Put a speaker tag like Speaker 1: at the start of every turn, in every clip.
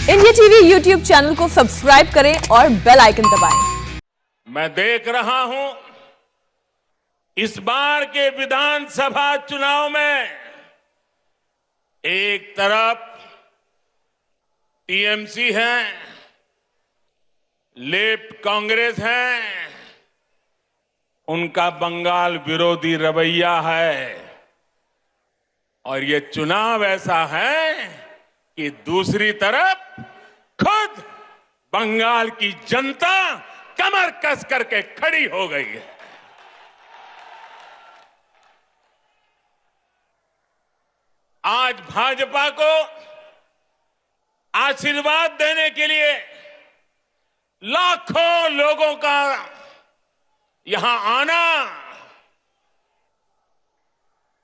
Speaker 1: India TV YouTube channel को subscribe करें और बेल आइकन दबाएं।
Speaker 2: मैं देख रहा हूं इस बार के विधानसभा चुनाव में एक तरफ टीएमसी है, लेफ्ट कांग्रेस है, उनका बंगाल विरोधी रवैया है और ये चुनाव ऐसा है कि दूसरी तरफ खुद बंगाल की जनता कमर कस करके खड़ी हो गई है। आज भाजपा को आशीर्वाद देने के लिए लाखों लोगों का यहां आना,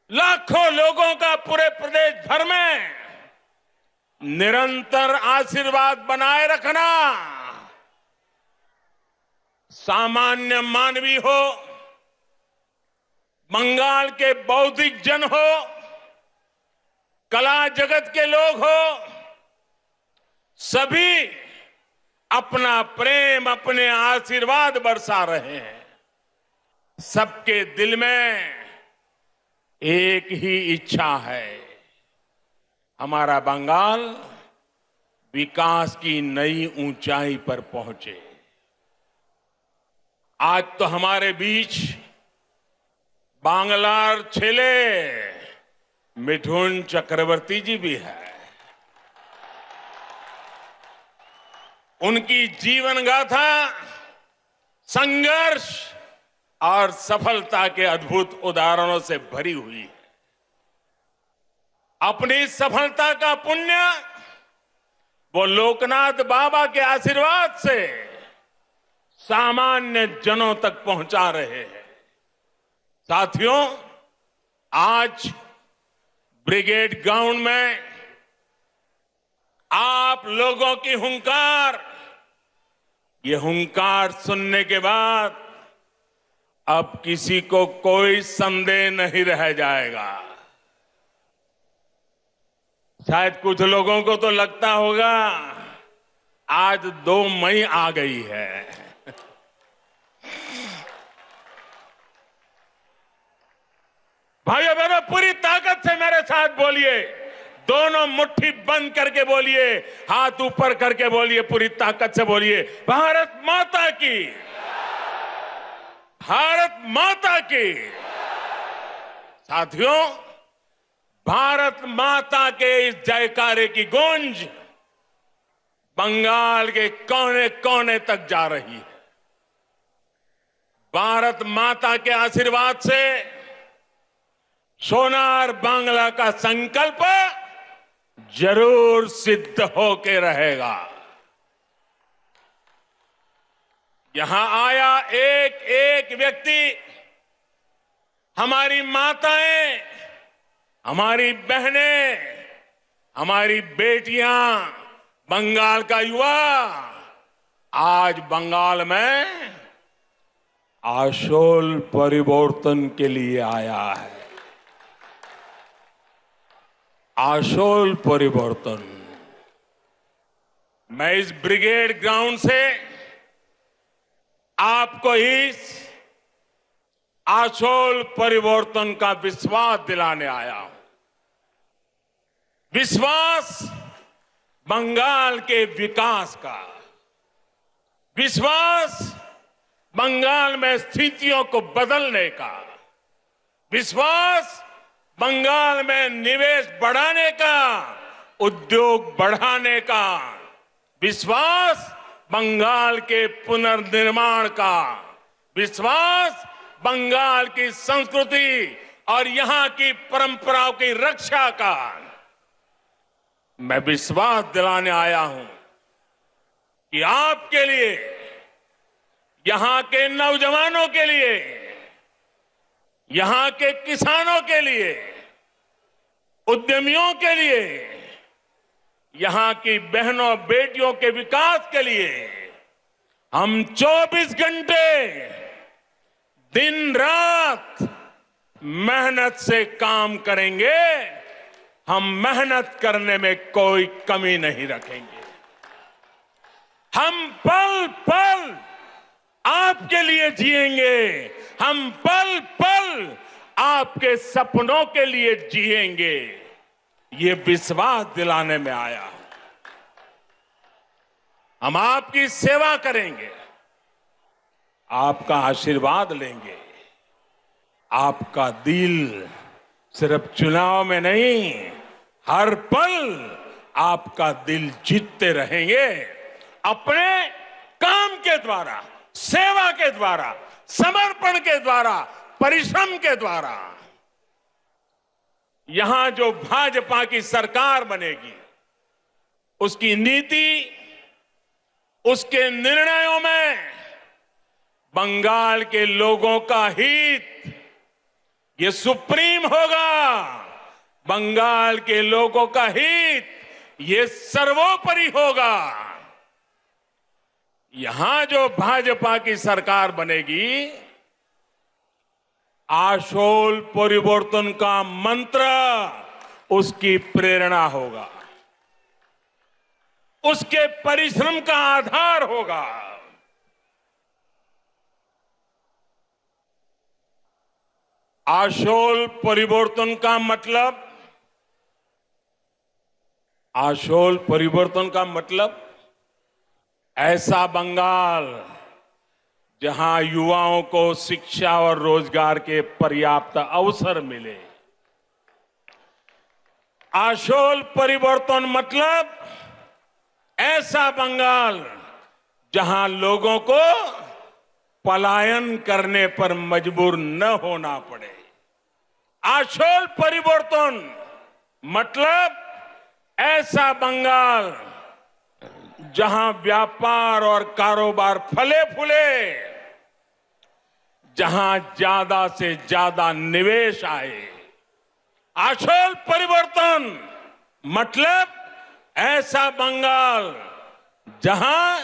Speaker 2: लाखों लोगों का पूरे प्रदेश भर में निरंतर आशीर्वाद बनाए रखना, सामान्य मानवी हो, बंगाल के बौद्धिक जन हो, कला जगत के लोग हो, सभी अपना प्रेम, अपने आशीर्वाद बरसा रहे हैं। सबके दिल में एक ही इच्छा है, हमारा बंगाल विकास की नई ऊंचाई पर पहुंचे। आज तो हमारे बीच बांग्लार छेले मिठुन चक्रवर्ती जी भी है। उनकी जीवन गाथा संघर्ष और सफलता के अद्भुत उदाहरणों से भरी हुई है। अपनी सफलता का पुण्य वो लोकनाथ बाबा के आशीर्वाद से सामान्य जनों तक पहुंचा रहे हैं। साथियों, आज ब्रिगेड ग्राउंड में आप लोगों की हुंकार, ये हुंकार सुनने के बाद अब किसी को कोई संदेह नहीं रह जाएगा। शायद कुछ लोगों को तो लगता होगा आज 2 मई आ गई है। भाइयों बहनों, पूरी ताकत से मेरे साथ बोलिए, दोनों मुट्ठी बंद करके बोलिए, हाथ ऊपर करके बोलिए, पूरी ताकत से बोलिए, भारत माता की, भारत माता की। साथियों, भारत माता के इस जयकारे की गूंज बंगाल के कोने कोने तक जा रही है। भारत माता के आशीर्वाद से सोनार बांग्ला का संकल्प जरूर सिद्ध होके रहेगा। यहां आया एक एक व्यक्ति, हमारी माताएं, हमारी बहनें, हमारी बेटियां, बंगाल का युवा आज बंगाल में आशोल परिवर्तन के लिए आया है। आशोल परिवर्तन। मैं इस ब्रिगेड ग्राउंड से आपको इस आशोल परिवर्तन का विश्वास दिलाने आया हूं। विश्वास बंगाल के विकास का, विश्वास बंगाल में स्थितियों को बदलने का, विश्वास बंगाल में निवेश बढ़ाने का, उद्योग बढ़ाने का, विश्वास बंगाल के पुनर्निर्माण का, विश्वास बंगाल की संस्कृति और यहां की परंपराओं की रक्षा का। मैं विश्वास दिलाने आया हूं कि आपके लिए, यहां के नौजवानों के लिए, यहां के किसानों के लिए, उद्यमियों के लिए, यहां की बहनों बेटियों के विकास के लिए हम 24 घंटे दिन रात मेहनत से काम करेंगे। हम मेहनत करने में कोई कमी नहीं रखेंगे। हम पल पल आपके लिए जिएंगे, हम पल पल आपके सपनों के लिए जिएंगे, ये विश्वास दिलाने में आया। हम आपकी सेवा करेंगे, आपका आशीर्वाद लेंगे, आपका दिल सिर्फ चुनाव में नहीं, हर पल आपका दिल जीतते रहेंगे। अपने काम के द्वारा, सेवा के द्वारा, समर्पण के द्वारा, परिश्रम के द्वारा। यहां जो भाजपा की सरकार बनेगी, उसकी नीति, उसके निर्णयों में बंगाल के लोगों का हित ये सुप्रीम होगा। बंगाल के लोगों का हित ये सर्वोपरि होगा। यहां जो भाजपा की सरकार बनेगी, आशोल परिवर्तन का मंत्र उसकी प्रेरणा होगा, उसके परिश्रम का आधार होगा। आशोल परिवर्तन का मतलब, आशोल परिवर्तन का मतलब ऐसा बंगाल जहां युवाओं को शिक्षा और रोजगार के पर्याप्त अवसर मिले। आशोल परिवर्तन मतलब ऐसा बंगाल जहां लोगों को पलायन करने पर मजबूर न होना पड़े। आशोल परिवर्तन मतलब ऐसा बंगाल जहां व्यापार और कारोबार फले फूले, जहां ज्यादा से ज्यादा निवेश आए। आशोल परिवर्तन मतलब ऐसा बंगाल जहां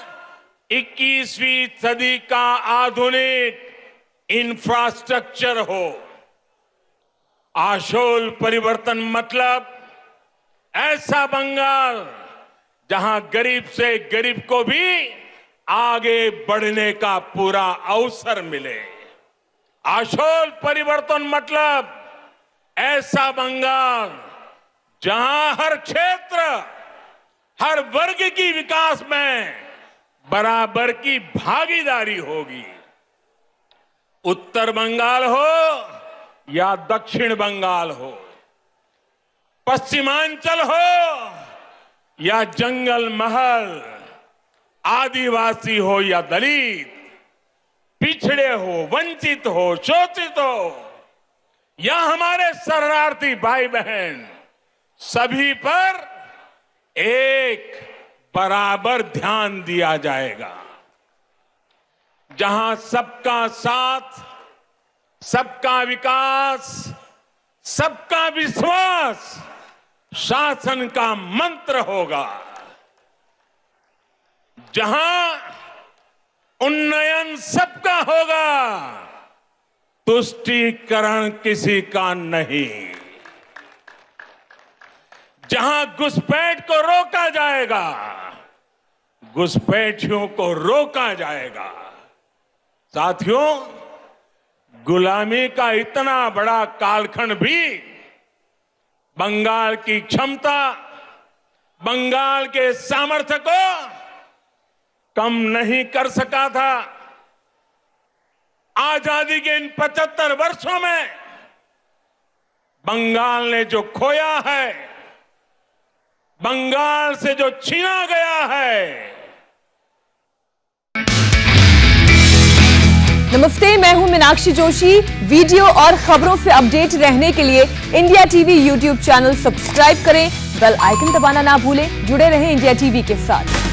Speaker 2: 21वीं सदी का आधुनिक इंफ्रास्ट्रक्चर हो। आशोल परिवर्तन मतलब ऐसा बंगाल जहां गरीब से गरीब को भी आगे बढ़ने का पूरा अवसर मिले। आशोल परिवर्तन मतलब ऐसा बंगाल जहां हर क्षेत्र, हर वर्ग की विकास में बराबर की भागीदारी होगी। उत्तर बंगाल हो या दक्षिण बंगाल हो, पश्चिमांचल हो या जंगल महल, आदिवासी हो या दलित, पिछड़े हो, वंचित हो, शोषित हो या हमारे शरणार्थी भाई बहन, सभी पर एक बराबर ध्यान दिया जाएगा। जहां सबका साथ, सबका विकास, सबका विश्वास शासन का मंत्र होगा। जहां उन्नयन सबका होगा, तुष्टीकरण किसी का नहीं। जहां घुसपैठ को रोका जाएगा, घुसपैठियों को रोका जाएगा। साथियों, गुलामी का इतना बड़ा कालखंड भी बंगाल की क्षमता, बंगाल के सामर्थ्य को कम नहीं कर सका था। आजादी के इन 75 वर्षों में बंगाल ने जो खोया है, बंगाल से जो छीना गया है।
Speaker 1: नमस्ते, मैं हूं मीनाक्षी जोशी। वीडियो और खबरों से अपडेट रहने के लिए India TV YouTube channel subscribe करें, बेल आइकन दबाना ना भूलें। जुड़े रहें इंडिया टीवी के साथ।